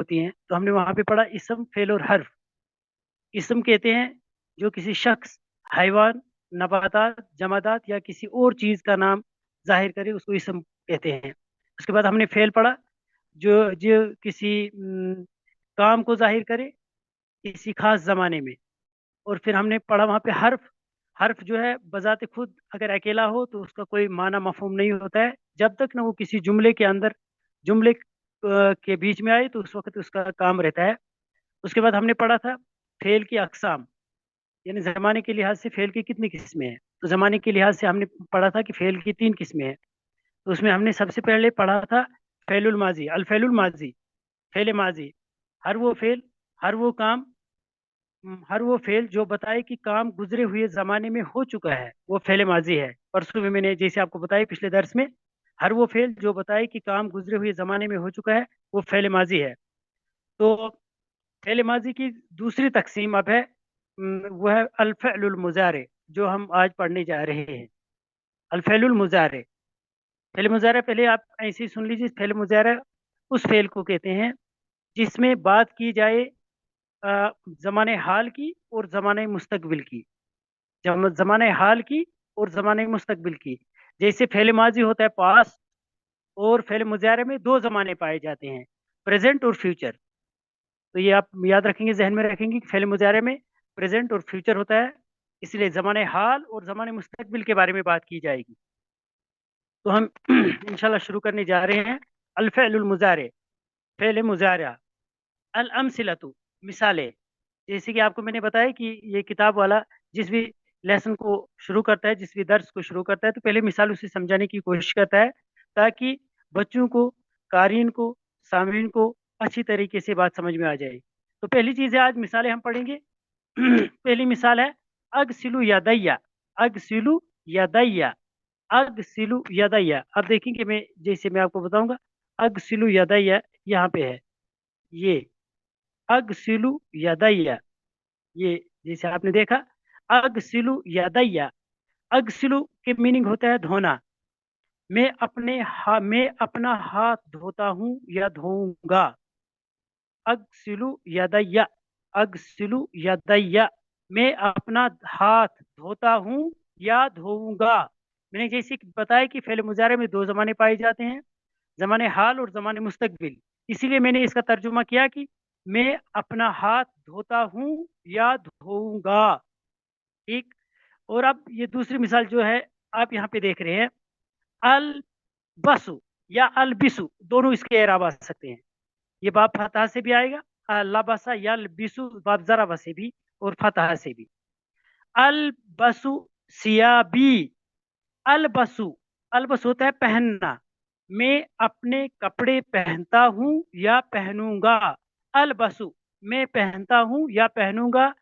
होती हैं, तो हमने वहां पे पढ़ा इसम, फेल और हर्फ। इसम कहते हैं जो किसी शख्स, हैवान, नबातात, जमादात या किसी और चीज का नाम जाहिर करे, उसको इसम कहते हैं। उसके बाद हमने फेल पढ़ा, जो जो किसी काम को जाहिर करे किसी खास जमाने में। और फिर हमने पढ़ा वहां पे हर्फ। हर्फ जो है बजाते खुद अगर अकेला हो तो उसका कोई माना मफहूम नहीं होता है, जब तक ना वो किसी जुमले के अंदर, जुमले के बीच में आए तो उस वक्त उसका काम रहता है। उसके बाद हमने पढ़ा था फेल की अकसाम, यानी जमाने के लिहाज से फेल की कितनी किस्में हैं। तो जमाने के लिहाज से हमने पढ़ा था कि फेल की 3 किस्में हैं। तो उसमें हमने सबसे पहले पढ़ा था फेलुल माजी, अल फेलुल माजी, फेल माजी। हर वो फेल, हर वो काम, हर वो फेल जो बताए कि काम गुजरे हुए जमाने में हो चुका है, वो फेल माजी है। परसों में मैंने जैसे आपको बताया पिछले दर्स में, हर वो फेल जो बताए कि काम गुजरे हुए जमाने में हो चुका है, वो फेल माजी है। तो फेल माजी की दूसरी तकसीम अब है, वो है अल फ़अलुल मुज़ारे, जो हम आज पढ़ने जा रहे हैं। अल फ़अलुल मुज़ारे, फेल मुज़ारे पहले आप ऐसे ही सुन लीजिए। फेल मुज़ारे उस फेल को कहते हैं जिसमें बात की जाए ज़माने हाल की और ज़माने मुस्तकबिल की, ज़माने हाल की और ज़माने मुस्तकबिल की। जैसे फेल माजी होता है पास्ट, और फेल मुज़ारे में 2 ज़माने पाए जाते हैं, प्रेजेंट और फ्यूचर। तो ये आप याद रखेंगे, जहन में रखेंगे कि फेल मुज़ारे में प्रेजेंट और फ्यूचर होता है, इसलिए ज़माने हाल और ज़माने मुस्तकबिल के बारे में बात की जाएगी। तो हम इंशाल्लाह शुरू करने जा रहे हैं। अल फ़अलुल मुज़ारे, फेल मुज़ारा। अल अमसिलतु, मिसालें। जैसे कि आपको मैंने बताया कि ये किताब वाला जिस भी लेसन को शुरू करता है, जिस भी दर्स को शुरू करता है, तो पहले मिसाल उसे समझाने की कोशिश करता है, ताकि बच्चों को, कारीन को, सामीन को अच्छी तरीके से बात समझ में आ जाए। तो पहली चीज़ है, आज मिसालें हम पढ़ेंगे। पहली मिसाल है अगसिलु यदैया, अगसिलु यदैया, अगसिलु यदैया। अब देखेंगे, मैं जैसे मैं आपको बताऊंगा, अगसिलु यदैया यहाँ पे है, ये अगसिलु यदैया, ये जैसे आपने देखा अगसिलु यदैया। अगसिलु के मीनिंग होता है धोना। मैं अपना हाथ धोता हूँ या धोऊंगा। अगसिलु यदैया, अगसिलु यदैया, मैं अपना हाथ धोता हूँ या धोऊंगा। मैंने जैसे कि बताया कि फेल मुजारे में 2 जमाने पाए जाते हैं, जमाने हाल और जमाने मुस्तकबिल। इसीलिए मैंने इसका तर्जुमा किया कि मैं अपना हाथ धोता हूँ या धोऊंगा। ठीक। और अब ये दूसरी मिसाल जो है आप यहाँ पे देख रहे हैं, अल बसु या अल बिसु, दोनों इसके एराब आ सकते हैं। ये बाप फतह से भी आएगा, लबसा या बिसु बाप जरा से भी और फतह से भी। अल बसु सियाबी, अल बसु, अल बस होता है पहनना। मैं अपने कपड़े पहनता हूँ या पहनूंगा। अल बसु, मैं पहनता हूँ या पहनूंगा।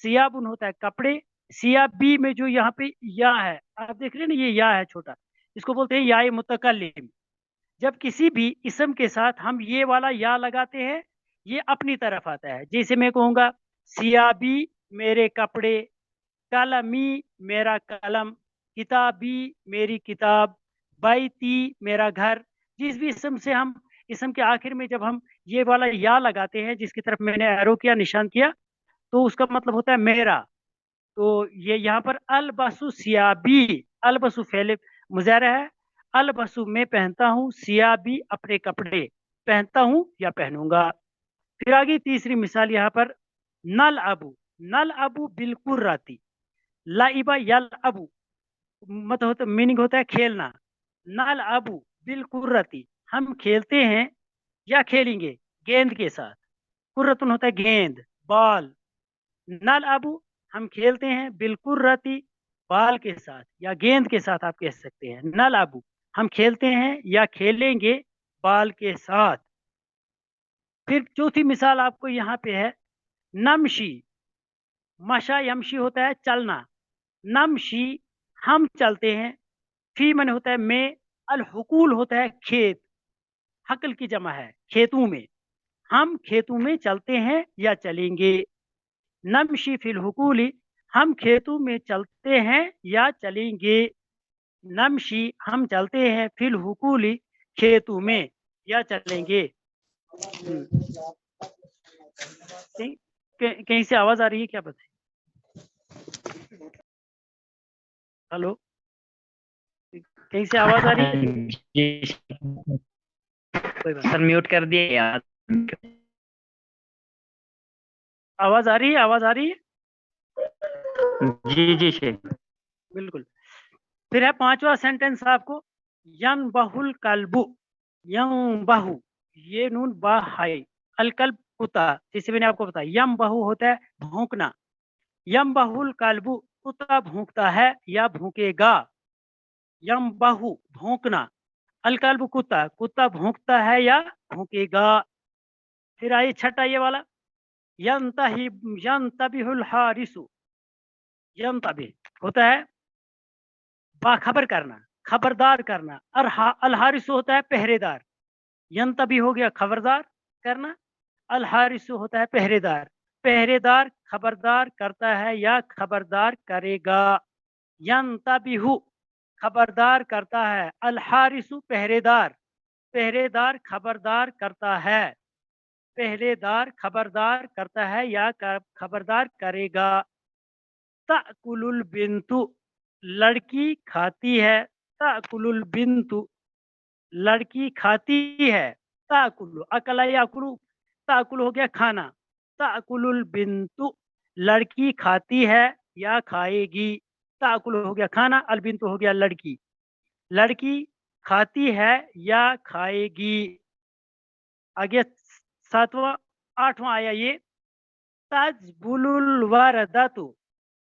सियाबुन होता है कपड़े। सियाबी में जो यहाँ पे या है, आप देख रहे हैं ना, ये या है छोटा, इसको बोलते हैं या मुतकल्लिम। जब किसी भी इसम के साथ हम ये वाला या लगाते हैं, ये अपनी तरफ आता है। जैसे मैं कहूंगा सियाबी मेरे कपड़े, कलमी मेरा कलम, किताबी मेरी किताब, बैती मेरा घर। जिस भी इसम से हम, इसम के आखिर में जब हम ये वाला या लगाते हैं, जिसकी तरफ मैंने एरो किया, निशान किया, तो उसका मतलब होता है मेरा। तो ये यहाँ पर अल बसु सियाबी, अल बसु फेले मुजारा है। अल बसु मैं पहनता हूँ, सियाबी अपने कपड़े, पहनता हूँ या पहनूंगा। फिर आगे तीसरी मिसाल यहाँ पर, नल अबू, नल अबू बिल्कुल राती। लाइबा यल अबू, मतलब होता मीनिंग होता है खेलना। नल अबू बिल्कुल राती, हम खेलते हैं या खेलेंगे गेंद के साथ। कुर्रतुन होता है गेंद, बॉल। नल अबू हम खेलते हैं, बिल्कुल राती बाल के साथ या गेंद के साथ आप कह सकते हैं। नल अबू हम खेलते हैं या खेलेंगे बाल के साथ। फिर चौथी मिसाल आपको यहाँ पे है, नमशी, मशा यमशी होता है चलना। नमशी हम चलते हैं, फी मन होता है में, अल हुकूल होता है खेत, हकल की जमा है खेतों में। हम खेतों में चलते हैं या चलेंगे। नमशी फिल हुकूली, हम खेतों में चलते हैं या चलेंगे। नमशी हम चलते हैं, फिल हुकूली खेतों में या चलेंगे। कहीं से आवाज आ रही है क्या बताइए? हेलो, कहीं से आवाज आ रही है? जी कोई बात सर, म्यूट कर दिए यार। आवाज आ रही है, आवाज आ रही है? जी जी शेख। बिल्कुल। फिर है पांचवा सेंटेंस आपको, यन बहुल कल्बु, यं बहु, ये नून बा हाई, अलकल्ब कुत्ता, जैसे मैंने आपको बताया यम बहु होता है भौंकना, यम बहुल कल्बु, कुत्ता भौंकता है या भौंकेगा, यम बहु भौंकना, अलकल्ब कुत्ता, कुत्ता भौंकता है या भौंकेगा। फिर आइए छठा ये वाला, यंतहि यंतबिहुल हारिसु, यंतबि होता है बाखबर करना, खबरदार करना, और अलहारिसु होता है पहरेदार, यंतबी हो गया खबरदार करना, अलहारिसु होता है पहरेदार, पहरेदार खबरदार करता है या खबरदार करेगा, यंतबिहु खबरदार करता है, अलहारिसु पहरेदार, पहरेदार खबरदार करता है, पहरेदार खबरदार करता है या खबरदार करेगा। ताकुलुल बिंतु, लड़की खाती है, ताकुलुल बिंतु, लड़की खाती है, ताकुलु अकला याकुलु, ताकुल हो गया खाना, ताकुलुल बिंतु, लड़की खाती है या खाएगी, ताकुल हो गया खाना, अल बिंतु हो गया लड़की, लड़की खाती है या खाएगी। आगे सातवां आठवां आया ये, तजबुलुल वरदतु,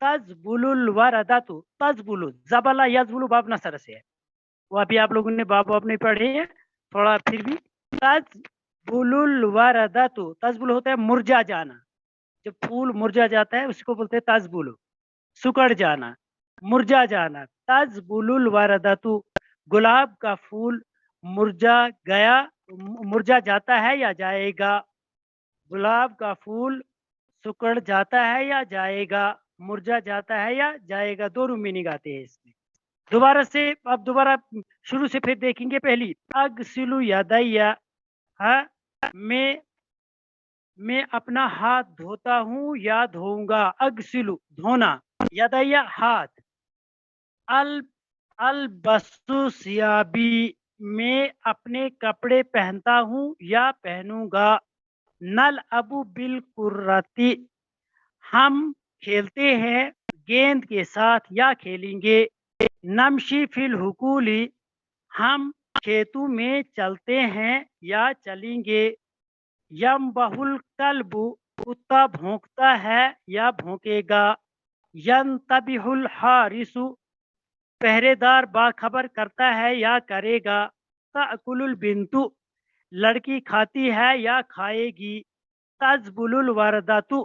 तजबुलुल वरदतु, तजबुलु जबला यजबुलु बाब नसर से है, वो अभी आप लोगों ने बाब बाब नहीं पढ़े हैं थोड़ा, फिर भी तजबुलुल वरदतु, तजबुल होता है मुरझा जाना, जब फूल मुरझा जाता है उसको बोलते हैं तजबुलु, सुकड़ जाना, मुरझा जाना, तजबुलुल वरदतु, गुलाब का फूल मुरझा गया, मुरझा जाता है या जाएगा, गुलाब का फूल सुकड़ जाता है या जाएगा, मुरझा जाता है या जाएगा, दोनों मीनिंग आते हैं इसमें। दोबारा से, अब दोबारा शुरू से फिर देखेंगे। पहली, अगसिलु यदैया, हाँ, मैं अपना हाथ धोता हूँ या धोऊंगा, अगसिलु धोना, यदैया हाथ, अल अलबसु सियाबी, मैं अपने कपड़े पहनता हूँ या पहनूंगा, नल अबू बिल कुर्रती, हम खेलते हैं गेंद के साथ या खेलेंगे, नमशी फिल हुकूली, हम खेतों में चलते हैं या चलेंगे, यम बहुल कल्बु, कुत्ता भौंकता है या भौंकेगा, यन तबिहुल हारिसु, पहरेदार बाखबर करता है या करेगा, ताकुलुल बिंतु, लड़की खाती है या खाएगी, तजबुलुल वरदतु,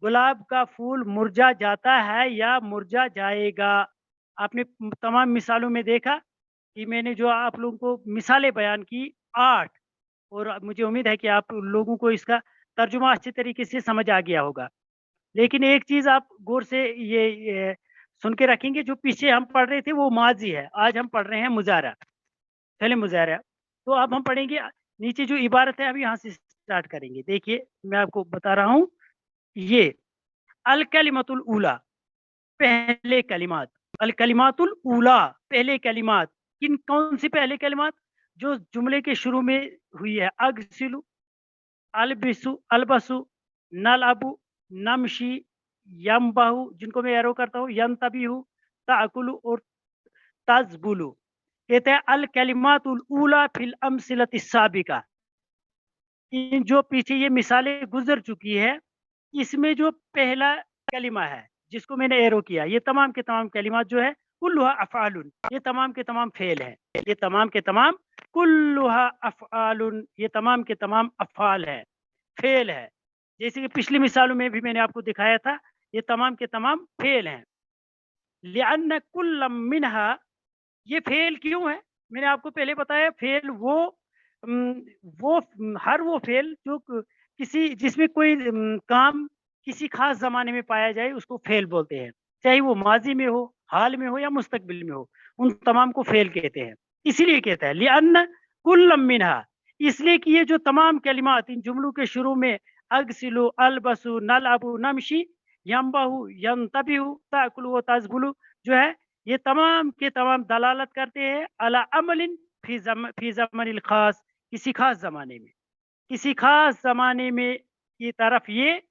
गुलाब का फूल मुरझा जाता है या मुरझा जाएगा। आपने तमाम मिसालों में देखा कि मैंने जो आप लोगों को मिसालें बयान की 8, और मुझे उम्मीद है कि आप लोगों को इसका तर्जुमा अच्छे तरीके से समझ आ गया होगा। लेकिन एक चीज़ आप गौर से ये सुन के रखेंगे, जो पीछे हम पढ़ रहे थे वो माजी है, आज हम पढ़ रहे हैं मुजारा, पहले मुजारा। तो अब हम पढ़ेंगे नीचे जो इबारत है, अभी यहाँ से स्टार्ट करेंगे। देखिए मैं आपको बता रहा हूँ, ये अल कलिमतुल ऊला, पहले कलिमात, अल कलिमातुल ऊला, पहले कलिमात, किन कौन सी पहले कलिमात, जो जुमले के शुरू में हुई है, अगसिलु, अलबिसु, अलबसु, नलअबु, नमशी, यमबहु, जिनको मैं एरो करता हूँ, यंतबिहु, ताकुलु और तजबुलु। कहते हैं अल कलिमातुल ऊला फिल अमसिलति साबिका, इन जो पीछे ये मिसालें गुजर चुकी है, इसमें जो पहला कलिमा है जिसको मैंने एरो किया, ये तमाम के तमाम कलिमात जो है कुल्लुहा अफ़आलुन, ये तमाम के तमाम फेल है, ये तमाम के तमाम कुल्लुहा अफ़आलुन, ये तमाम के तमाम अफ़आल है, फेल है। जैसे कि पिछली मिसालों में भी मैंने आपको दिखाया था, ये तमाम के तमाम फेल हैं। लिअन्न कुल्लम मिनहा, ये फेल क्यों है, मैंने आपको पहले बताया, फेल वो हर वो फेल जो किसी जिसमें कोई काम किसी खास जमाने में पाया जाए उसको फेल बोलते हैं, चाहे वो माजी में हो, हाल में हो या मुस्तकबिल में हो, उन तमाम को फेल कहते हैं। इसीलिए कहता है लिअन्न कुल्लम मिनहा, इसलिए कि ये जो तमाम कलिमात इन जुमलों के शुरू में अगसिलु अलबसु नलअबु नमशी यम्बहु यंतबिहु ताकुलु व तजबुलु, जो है ये तमाम के तमाम दलालत करते हैं अला अमलिन फी ज़मानिल खास, किसी खास ज़माने में, किसी खास ज़माने में की तरफ, ये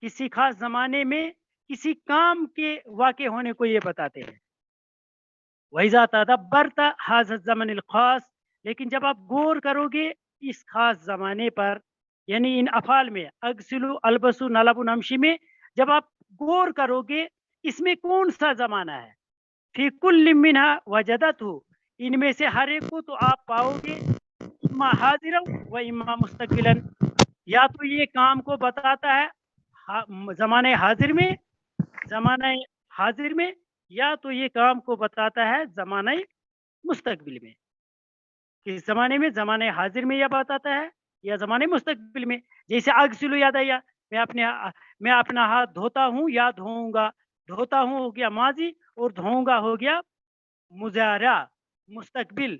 किसी खास ज़माने में किसी काम के वाक़े होने को ये बताते हैं। वइज़ा तदब्बरता हाज़ा ज़मनिल ख़ास, लेकिन जब आप गौर करोगे इस खास ज़माने पर, यानी इन अफ़ाल में अगसिलु, अलबसु, नलबु, नमशी में जब आप गौर करोगे इसमें कौन-सा ज़माना है? फ़ी कुल्लि मिन्हा वजदतहु, इनमें से हर एक को तो आप पाओगे इम्मा हाज़िरन व इम्मा मुस्तक़बिलन, या तो ये काम को बताता है ज़माने हाज़िर में, ज़माने हाज़िर में, या तो ये काम को बताता है ज़माने मुस्तक़बिल में। किस ज़माने में? ज़माने हाज़िर में यह बताता है या ज़माने मुस्तक़बिल में। जैसे अग़सिलु यदैया, मैं अपना हाथ धोता हूँ या धोऊँगा। धोता हूँ हो गया माज़ी और धोऊँगा हो गया मुज़ारा, मुस्तक़बिल।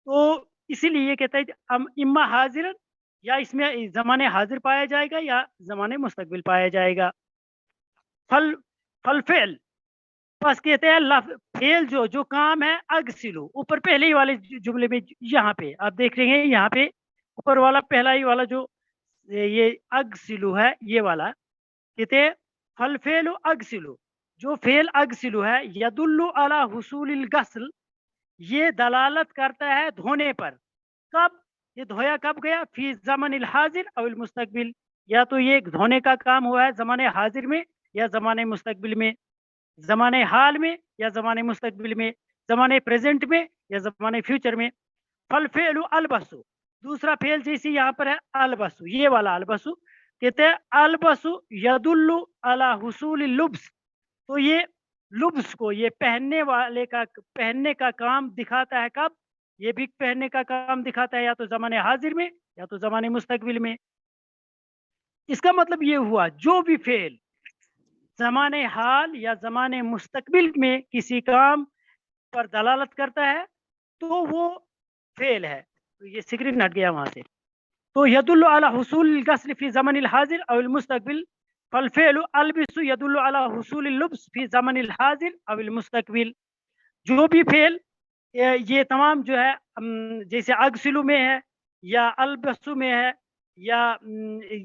तो इसीलिए ये कहता है कि इम्मा हाज़िरन, या इसमें ज़माने हाज़िर पाया जाएगा या ज़माने मुस्तक़बिल पाया जाएगा। फल फल फ़िल, बस कहते हैं फेल जो काम है अगसिलु, ऊपर पहले ही वाले जुमले में यहाँ पे आप देख रहे हैं, यहाँ पे ऊपर वाला पहला ही वाला जो ये अगसिलु है, ये वाला कहते हैं फल फेलु अगसिलु, जो फेल अगसिलु है यदुल्लु अला हुसूलिल गस्ल, ये दलालत करता है धोने पर। कब? ये धोया कब गया? फी ज़मानिल हाज़िर अविल मुस्तक़बिल, या तो ये धोने का काम हुआ है ज़माने हाज़िर में या ज़माने मुस्तक़बिल में, ज़माने हाल में या ज़माने मुस्तक़बिल में, ज़माने प्रेज़ेंट में या ज़माने फ्यूचर में। फल फ़ेलु अलबसु, दूसरा फ़ेल जैसे यहाँ पर है अलबसु, ये वाला अलबसु, कहते हैं अलबसु यदुल्लु अला हुसूलिल लुब्स, तो ये लुब्स को, ये पहनने का काम दिखाता है कब? ये भी पहनने का काम दिखाता है या तो ज़माने हाज़िर में या तो ज़माने मुस्तक़बिल में। इसका मतलब ये हुआ जो भी फ़ेल ज़माने हाल या ज़माने मुस्तक़बिल में किसी काम पर दलालत करता है तो वो फ़ेल है। तो ये स्क्रीन हट गया वहाँ से। तो यदुल्लु अला हुसूलिल गस्ल फ़ी ज़मानिल हाज़िर अविल मुस्तक़बिल, फल फ़िअलु अलबिसु यदुल्लु अला हुसूलिल लुब्स फ़ी ज़मानिल हाज़िर अविल मुस्तक़बिल। जो भी फ़ेल ये तमाम जो है जैसे अगसिलु में है या अलबसु में है या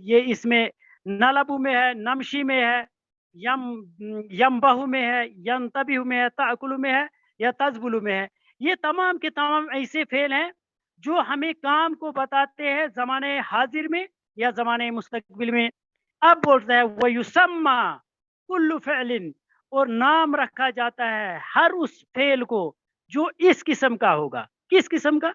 ये इसमें नलबु में है, नमशी में है, यमबहु में है, यंतबिहु में है, ताकुलु में है या तज़बुलु में है। ये तमाम के तमाम ऐसे फ़ेल हैं जो हमें काम को बताते हैं ज़माने हाज़िर में या ज़माने मुस्तक़बिल में। अब बोलता है वयुसम्मा कुल्लु फ़िअलिन, और नाम रखा जाता है हर उस फ़ेल को जो इस किस्म का होगा। किस किस्म का?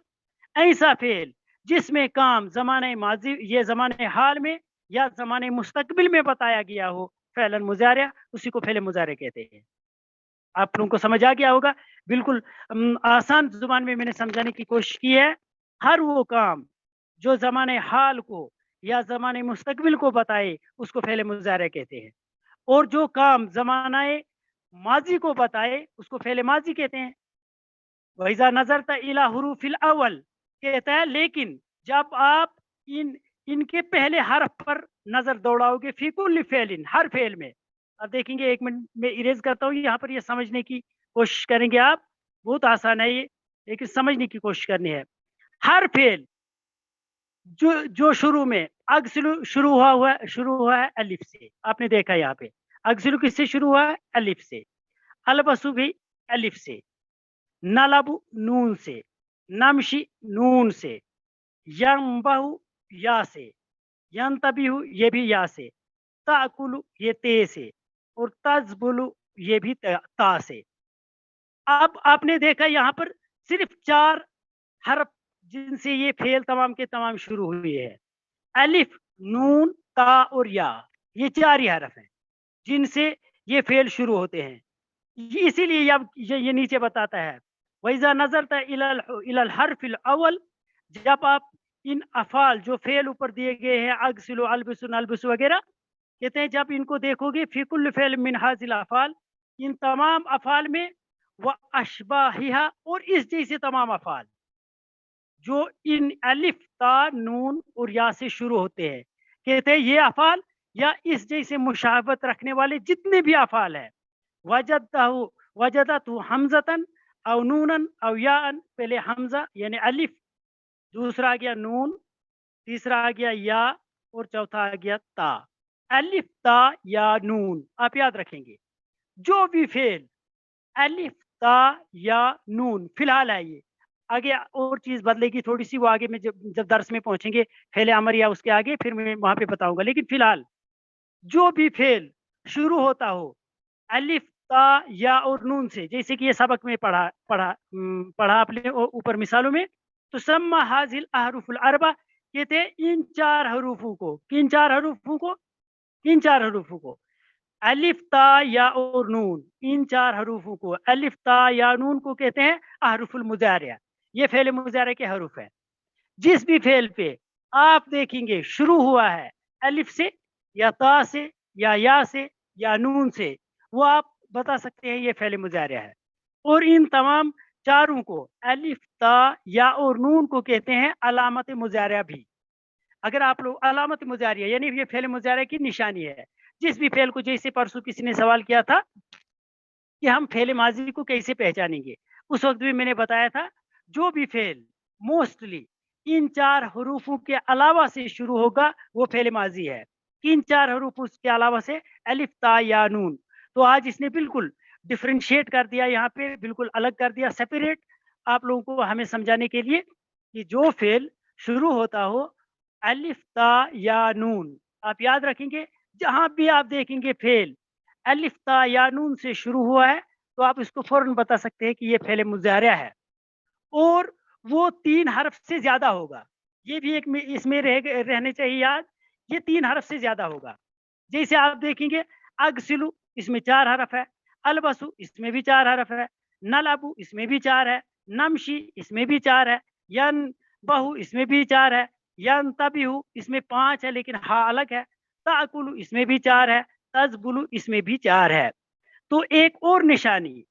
ऐसा फ़ेल जिसमें काम ज़माने माज़ी, ये ज़माने हाल में या ज़माने मुस्तक़बिल में बताया गया हो, फ़ेलन मुज़ारिअ, उसी को फ़ेल मुज़ारिअ कहते हैं। आप लोगों को समझ आ गया होगा। बिल्कुल आसान ज़ुबान में मैंने समझाने की कोशिश की है। हर वो काम जो ज़माने हाल को या ज़माने मुस्तक़बिल को बताए उसको फ़ेल मुज़ारिअ कहते हैं, और जो काम ज़मानाए माज़ी को बताए उसको फ़ेल माज़ी कहते हैं। वइज़ा नज़रत इला हुरूफिल अव्वल, कहता है लेकिन जब आप इनके पहले हर्फ पर नज़र दौड़ाओगे फी कुल्लि फ़ेलिन, हर फ़ेल में। अब देखेंगे 1 मिनट में इरेज़ करता हूँ, यहाँ पर ये समझने की कोशिश करेंगे आप। बहुत आसान है ये, लेकिन समझने की कोशिश करनी है। हर फ़ेल जो शुरू में अगसिलु शुरू हुआ है अलिफ से। आपने देखा यहाँ पे अगसिलु किससे शुरू हुआ है? अलिफ से। अलबसु भी अलिफ से, नलबु नून से, नमशी नून से, यम्बहु या से, यंतबिहु ये भी या से, ताकुलु ये ते से, और तज़बुलु ये भी ता से। अब आपने देखा यहाँ पर सिर्फ 4 हर्फ जिनसे ये फेल तमाम के तमाम शुरू हुए हैं। अलिफ, नून, ता और या, ये 4 ही हर्फ हैं जिनसे ये फेल शुरू होते हैं। इसीलिए अब ये नीचे बताता है वइज़ा नज़रत इलल हर्फिल अव्वल, जब आप इन अफ़ाल जो फेल ऊपर दिए गए हैं अगसिलु, अलबिसु, नलबिसु वगैरह, कहते हैं जब इनको देखोगे फी कुल्लि फ़िअल मिन हाज़िल अफ़ाल, इन तमाम अफ़ाल में व अशबाहिहा, और इस जैसे तमाम अफ़ाल जो इन अलिफ, ता, नून और या से शुरू होते हैं, کہتے ہیں یہ افعال یا اس جیسے مشابہت رکھنے والے جتنے بھی افعال ہیں. وجدت حمزتن او نونن او یاء، پہلے حمزہ یعنی الف، دوسرا آ گیا نون، تیسرا آ گیا یا، اور چوتھا آ گیا تا. الف تا یا نون آپ یاد رکھیں گے. جو بھی فعل الف تا یا نون فی الحال ہے، یہ آگے اور چیز بدلے گی تھوڑی سی، وہ آگے میں جب درس میں پہنچیں گے فعل امر یا اس کے آگے پھر میں وہاں پہ بتاؤں گا. لیکن فی الحال جو بھی فعل شروع ہوتا ہو الف تا یا اور نون سے، جیسے کہ یہ سبق میں پڑھا آپ نے اوپر مثالوں میں، تو سما حاضل احرف الاربع، کہتے ہیں ان چار حروفوں کو، کن چار حروفوں کو، ان چار حروفوں کو الف تا یا اور نون، ان چار حروفوں کو الف تا یا نون کو کہتے ہیں احرف المضارع. یہ فعل مضارع کے حروف ہے. جس بھی فعل پہ آپ دیکھیں گے شروع ہوا ہے الف سے یا تا سے یا سے یا نون سے، وہ آپ بتا سکتے ہیں یہ فعل مضارع ہے. اور ان تمام چاروں کو الف تا یا اور نون کو کہتے ہیں علامت مضارع بھی. اگر آپ لوگ علامت مضارع یعنی یہ فعل مضارع کی نشانی ہے. جس بھی فعل کو، جیسے پرسوں کسی نے سوال کیا تھا کہ ہم فعل ماضی کو کیسے پہچانیں گے، اس وقت بھی میں نے بتایا تھا جو بھی فعل موسٹلی ان چار حروفوں کے علاوہ سے شروع ہوگا وہ فعل ماضی ہے. ان چار حروفوں کے علاوہ سے الف تا یا نون. تو آج اس نے بالکل ڈفرینشیٹ کر دیا، یہاں پہ بالکل الگ کر دیا، سیپریٹ، آپ لوگوں کو ہمیں سمجھانے کے لیے کہ جو فعل شروع ہوتا ہو الف تا یا نون، آپ یاد رکھیں گے جہاں بھی آپ دیکھیں گے فعل الف تا یا نون سے شروع ہوا ہے تو آپ اس کو فوراً بتا سکتے ہیں کہ یہ فعل مضارع ہے. اور وہ 3 حرف سے زیادہ ہوگا، یہ بھی ایک اس میں رہنے چاہیے یاد، یہ 3 حرف سے زیادہ ہوگا. جیسے آپ دیکھیں گے اغسلو، اس میں 4 حرف ہے، البسو اس میں بھی 4 حرف ہے، نلبو اس میں بھی 4 ہے، نمشی اس میں بھی 4 ہے، ین بہو اس میں بھی 4 ہے، ین تبہو اس میں 5 ہے لیکن ہا الگ ہے، تاکلو اس میں بھی 4 ہے، تزبلو اس میں بھی 4 ہے. تو ایک اور نشانی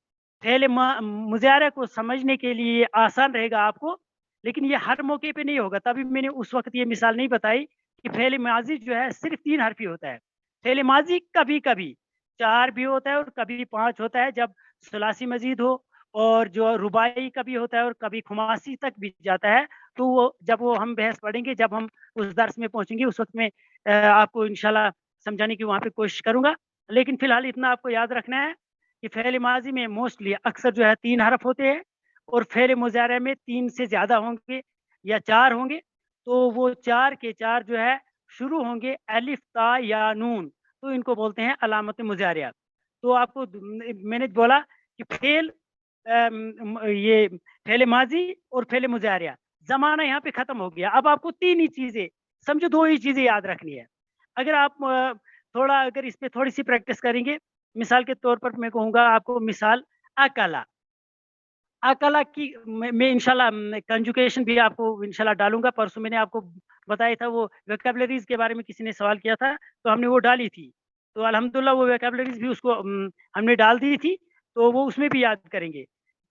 فعل مضارع کو سمجھنے کے لیے آسان رہے گا آپ کو، لیکن یہ ہر موقع پہ نہیں ہوگا. تبھی میں نے اس وقت یہ مثال نہیں بتائی کہ فعل ماضی جو ہے صرف 3 حرفی ہوتا ہے. فعل ماضی کبھی کبھی 4 بھی ہوتا ہے اور کبھی 5 ہوتا ہے جب ثلاثی مزید ہو، اور جو رباعی کبھی ہوتا ہے اور کبھی خماسی تک بھی جاتا ہے. تو وہ جب وہ ہم بحث پڑھیں گے، جب ہم اس درس میں پہنچیں گے، اس وقت میں آپ کو انشاءاللہ سمجھانے کی وہاں پہ کوشش کروں گا. لیکن فی الحال اتنا آپ کو یاد رکھنا ہے کہ فعل ماضی میں موسٹلی اکثر جو ہے 3 حرف ہوتے ہیں، اور فعل مضارع میں 3 سے زیادہ ہوں گے یا 4 ہوں گے. تو وہ 4 کے 4 جو ہے شروع ہوں گے الف تا یا نون، تو ان کو بولتے ہیں علامت مضارع. تو آپ کو میں نے بولا کہ یہ فعل ماضی اور فعل مضارع زمانہ یہاں پہ ختم ہو گیا. اب آپ کو 3 ہی چیزیں سمجھو، 2 ہی چیزیں یاد رکھنی ہے. اگر آپ تھوڑا اگر اس پہ تھوڑی سی پریکٹس کریں گے، مثال کے طور پر میں کہوں گا آپ کو مثال اکلا. اکلا کی میں انشاءاللہ کنجوکیشن بھی آپ کو انشاءاللہ ڈالوں گا. پرسوں میں نے آپ کو بتایا تھا، وہ ویکیبلریز کے بارے میں کسی نے سوال کیا تھا تو ہم نے وہ ڈالی تھی. تو الحمدللہ وہ ویکیبلریز بھی اس کو ہم نے ڈال دی تھی، تو وہ اس میں بھی یاد کریں گے.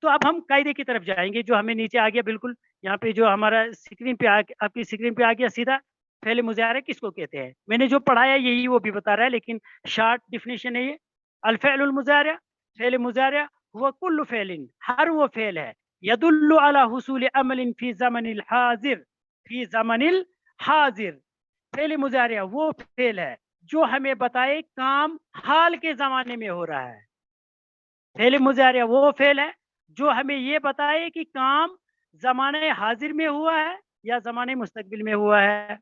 تو اب ہم قاعدے کی طرف جائیں گے جو ہمیں نیچے آ گیا بالکل یہاں پہ، جو ہمارا اسکرین پہ آپ کی اسکرین پہ آ گیا سیدھا. فعل مضارع کس کو کہتے ہیں؟ میں نے جو پڑھایا یہی وہ بھی بتا رہا ہے، لیکن شارٹ ڈیفینیشن ہے یہ. الفعل المضارع، فعل مضارع وہ کل فعل، ہر وہ فعل ہے یدل علی حصول عمل فی زمن الحاضر، فی زمن الحاضر. فعل مضارع وہ فعل ہے جو ہمیں بتائے کام حال کے زمانے میں ہو رہا ہے. فعل مضارع وہ فعل ہے جو ہمیں یہ بتائے کہ کام زمانے حاضر میں ہوا ہے یا زمانے مستقبل میں ہوا ہے.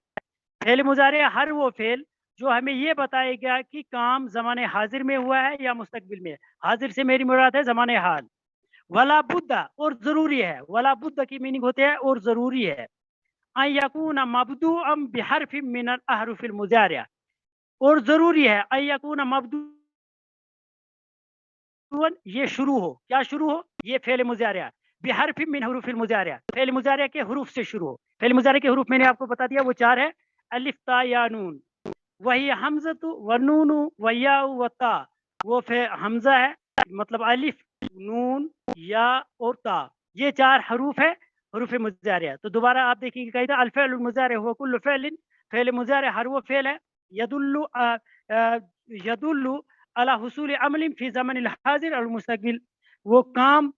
فعل مضارع ہر وہ فعل جو ہمیں یہ بتائے گا کہ کام زمانے حاضر میں ہوا ہے یا مستقبل میں. حاضر سے میری مراد ہے زمانے حال. ولا بدہ، اور ضروری ہے. ولا بدہ کی میننگ ہوتے ہیں اور ضروری ہے. ان یکون مبدوءا بحرف من الاحرف المضارع، اور ضروری ہے ان یکون مبدوء، یہ شروع ہو. کیا شروع ہو؟ یہ فعل مضارع بحرف من حروف المضارع، فعل مضارع کے حروف سے شروع ہو. فعل مضارع کے حروف میں نے آپ کو بتا دیا وہ 4 ہے، الف تا یا نون. وہی حمزۃ و نون و یا و تا، وہ حمزہ ہے مطلب الف، نون، یا اور تا، یہ 4 حروف ہے حروف مضارع. تو دوبارہ آپ دیکھیں گے قاعدہ الفعل المضارع هو كل فعل فعل مضارع ہر وہ فعل ہے یدل علی حصول عمل فی زمن الحاضر اور المستقبل. وہ کام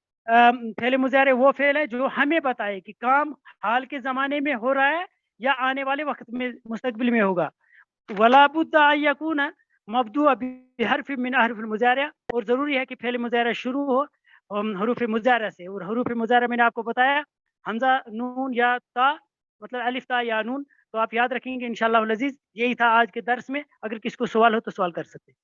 فعل مضارع وہ فعل ہے جو ہمیں بتائے کہ کام حال کے زمانے میں ہو رہا ہے یا آنے والے وقت میں مستقبل میں ہوگا. ولا بد ان یکون مبدوء بحرف من احرف المضارع, اور ضروری ہے کہ فعل مضارع شروع ہو حروف مضارع سے. اور حروف مضارع میں نے آپ کو بتایا حمزہ, نون یا تا, مطلب الف تا یا نون. تو آپ یاد رکھیں گے انشاءاللہ العزیز. یہی تھا آج کے درس میں. اگر کسی کو سوال ہو تو سوال کر سکتے ہیں.